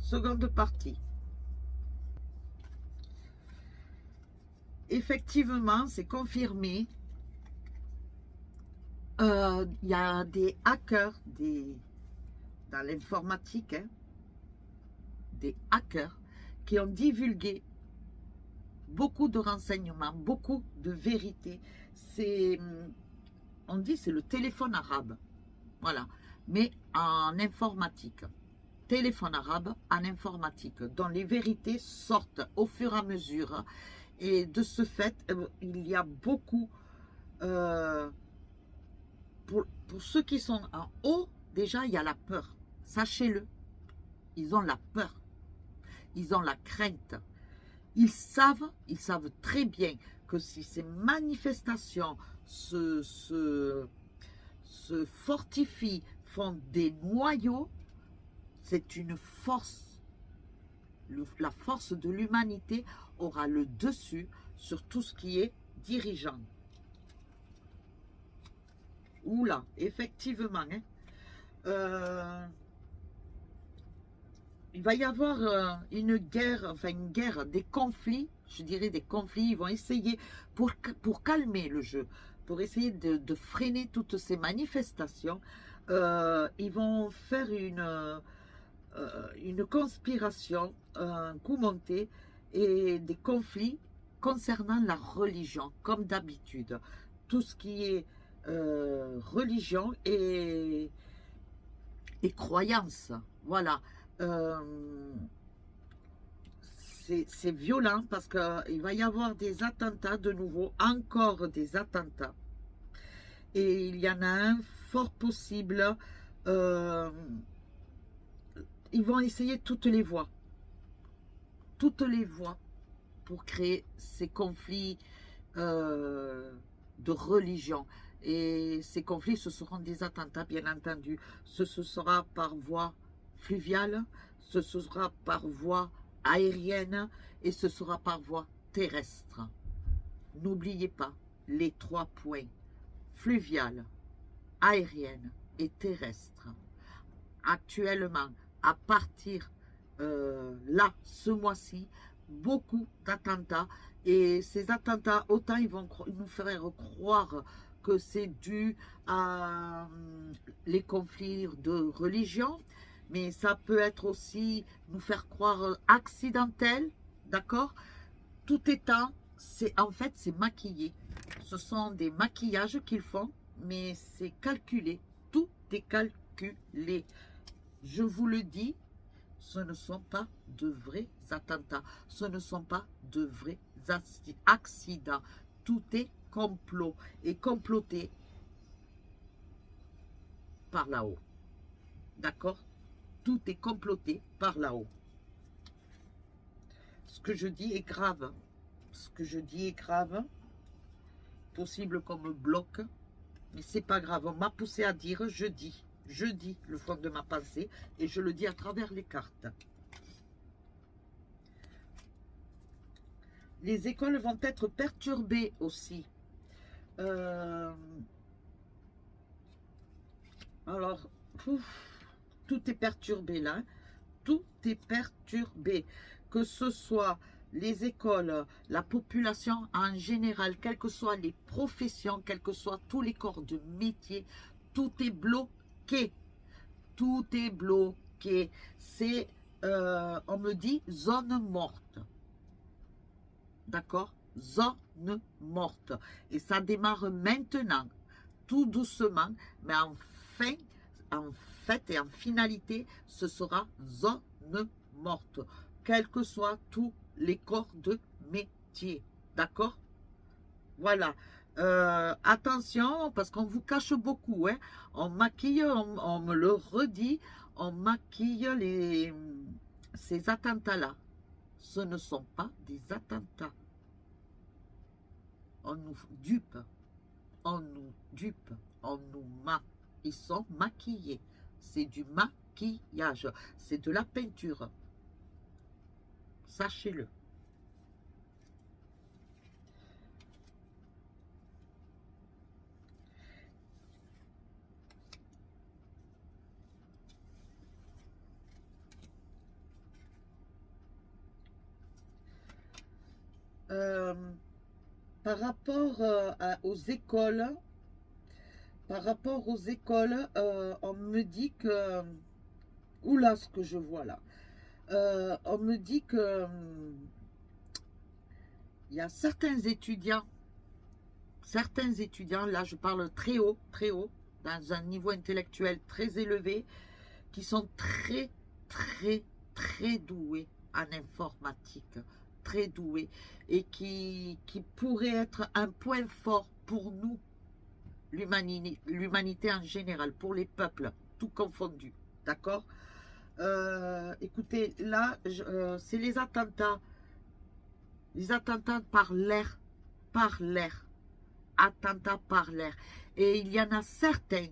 Seconde partie. Effectivement, c'est confirmé. Il y a des hackers dans l'informatique, hein, des hackers qui ont divulgué beaucoup de renseignements, beaucoup de vérités. On dit c'est le téléphone arabe, voilà, mais en informatique. Téléphone arabe en informatique, dont les vérités sortent au fur et à mesure. Et de ce fait, il y a beaucoup, pour ceux qui sont en haut, déjà il y a la peur. Sachez-le, ils ont la peur, ils ont la crainte. Ils savent très bien que si ces manifestations se fortifient, font des noyaux, c'est une force. La force de l'humanité aura le dessus sur tout ce qui est dirigeant. Oula, effectivement, hein, il va y avoir une guerre, des conflits, je dirais des conflits. Ils vont essayer, pour calmer le jeu, pour essayer de freiner toutes ces manifestations, ils vont faire une conspiration, un coup monté, et des conflits concernant la religion, comme d'habitude. Tout ce qui est religion et croyance, voilà. C'est violent parce qu'il va y avoir des attentats de nouveau, encore des attentats. Et il y en a un fort possible. Ils vont essayer toutes les voies pour créer ces conflits de religion. Et ces conflits, ce seront des attentats, bien entendu. Ce sera par voie fluviale, ce sera par voie aérienne et ce sera par voie terrestre. N'oubliez pas les 3 points: fluviale, aérienne et terrestre. Actuellement, à partir là, ce mois-ci, beaucoup d'attentats. Et ces attentats, autant ils vont nous faire croire que c'est dû à les conflits de religion, mais ça peut être aussi nous faire croire accidentel, d'accord? Tout étant, en fait, c'est maquillé. Ce sont des maquillages qu'ils font, mais c'est calculé. Tout est calculé. Je vous le dis, ce ne sont pas de vrais attentats. Ce ne sont pas de vrais accidents. Tout est complot et comploté par là-haut. D'accord? Tout est comploté par là-haut. Ce que je dis est grave. Ce que je dis est grave. Possible qu'on me bloque. Mais c'est pas grave. On m'a poussé à dire, je dis le fond de ma pensée et je le dis à travers les cartes. Les écoles vont être perturbées aussi. Alors, tout est perturbé là. Tout est perturbé. Que ce soit les écoles, la population en général, quelles que soient les professions, quels que soient tous les corps de métier, tout est bloqué. Tout est bloqué. C'est, on me dit, zone morte. D'accord? Zone morte. Et ça démarre maintenant, tout doucement, mais en fait et en finalité, ce sera zone morte, quels que soient tous les corps de métier. D'accord? Voilà. Attention, parce qu'on vous cache beaucoup. Hein. On maquille, on me le redit, on maquille ces attentats-là. Ce ne sont pas des attentats. On nous dupe, on nous dupe, on nous ment. Ils sont maquillés. C'est du maquillage, c'est de la peinture. Sachez-le. Euh, par rapport aux écoles, on me dit que... Oula, ce que je vois là. On me dit que il y a certains étudiants, là je parle très haut, dans un niveau intellectuel très élevé, qui sont très doués en informatique, très doués, et qui pourraient être un point fort pour nous, l'humanité en général, pour les peuples, tout confondu, d'accord. Écoutez, là, c'est les attentats par l'air, attentats par l'air. Et il y en a certains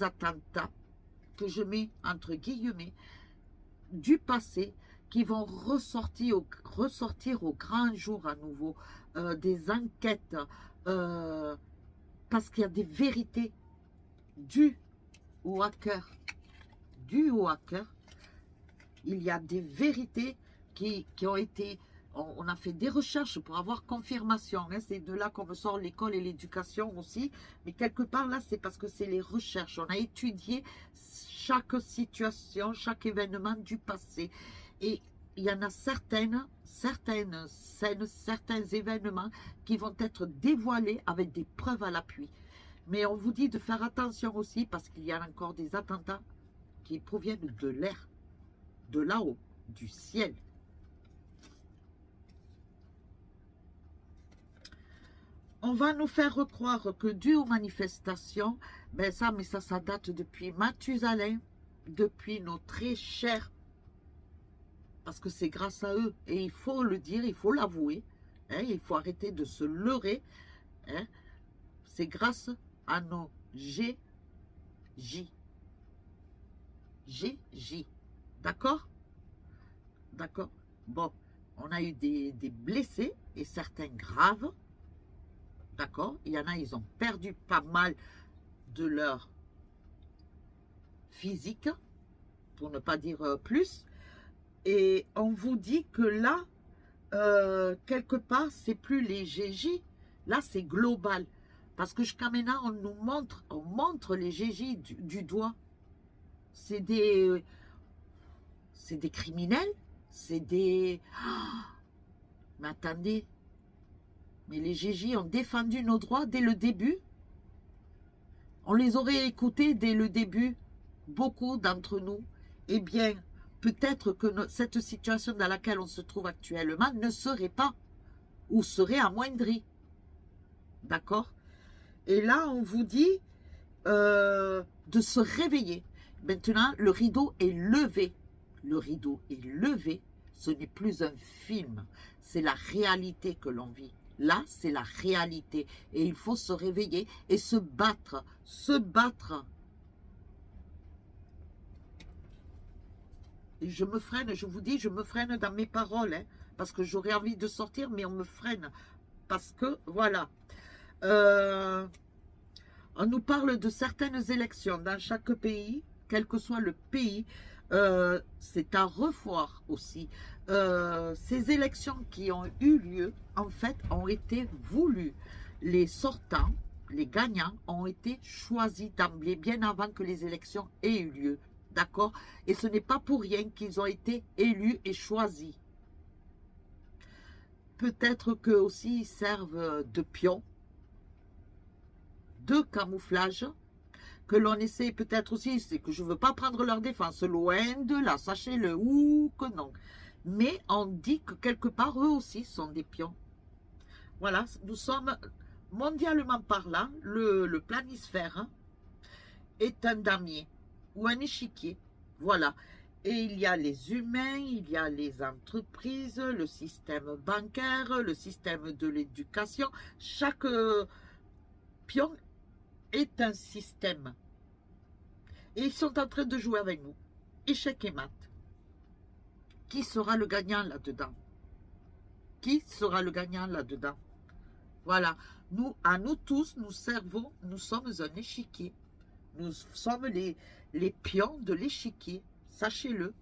attentats que je mets entre guillemets du passé qui vont ressortir au grand jour à nouveau, des enquêtes, parce qu'il y a des vérités dues aux hackers, il y a des vérités qui ont été... On a fait des recherches pour avoir confirmation. Hein, c'est de là qu'on me sort l'école et l'éducation aussi. Mais quelque part, là, c'est parce que c'est les recherches. On a étudié chaque situation, chaque événement du passé. Et il y en a certaines scènes, certains événements qui vont être dévoilés avec des preuves à l'appui. Mais on vous dit de faire attention aussi parce qu'il y a encore des attentats qui proviennent de l'air, de là-haut, du ciel. On va nous faire croire que dû aux manifestations, mais ça date depuis Mathusalem, depuis nos très chers, parce que c'est grâce à eux, et il faut le dire, il faut l'avouer, hein, il faut arrêter de se leurrer, hein, c'est grâce à nos GJ, d'accord? D'accord? Bon, on a eu des blessés, et certains graves, d'accord? Il y en a, ils ont perdu pas mal de leur physique, pour ne pas dire plus. Et on vous dit que là, quelque part, c'est plus les GJ. Là, c'est global. Parce que jusqu'à maintenant, on montre les GJ du doigt. C'est des criminels. C'est des... mais attendez. Mais les GJ ont défendu nos droits dès le début. On les aurait écoutés dès le début, beaucoup d'entre nous. Eh bien, peut-être que cette situation dans laquelle on se trouve actuellement ne serait pas, ou serait amoindrie. D'accord? Et là, on vous dit de se réveiller. Maintenant, le rideau est levé. Le rideau est levé. Ce n'est plus un film. C'est la réalité que l'on vit. Là, c'est la réalité. Et il faut se réveiller et se battre. Se battre. Et je me freine, je vous dis, je me freine dans mes paroles. Hein, parce que j'aurais envie de sortir, mais on me freine. Parce que, voilà. On nous parle de certaines élections dans chaque pays, quel que soit le pays. C'est à revoir aussi. Ces élections qui ont eu lieu, en fait, ont été voulues. Les sortants, les gagnants, ont été choisis d'emblée, bien avant que les élections aient eu lieu. D'accord? Et ce n'est pas pour rien qu'ils ont été élus et choisis. Peut-être qu'eux aussi ils servent de pions, de camouflage, que l'on essaie peut-être aussi, c'est que je ne veux pas prendre leur défense, loin de là, sachez-le, ou que non. Mais on dit que quelque part, eux aussi sont des pions. Voilà, nous sommes, mondialement parlant, le planisphère est un damier, ou un échiquier, voilà. Et il y a les humains, il y a les entreprises, le système bancaire, le système de l'éducation. Chaque pion est un système. Et ils sont en train de jouer avec nous. Échec et mat. Qui sera le gagnant là-dedans? Qui sera le gagnant là-dedans? Voilà. Nous, à nous tous, nous servons, nous sommes un échiquier. Nous sommes les pions de l'échiquier. Sachez-le.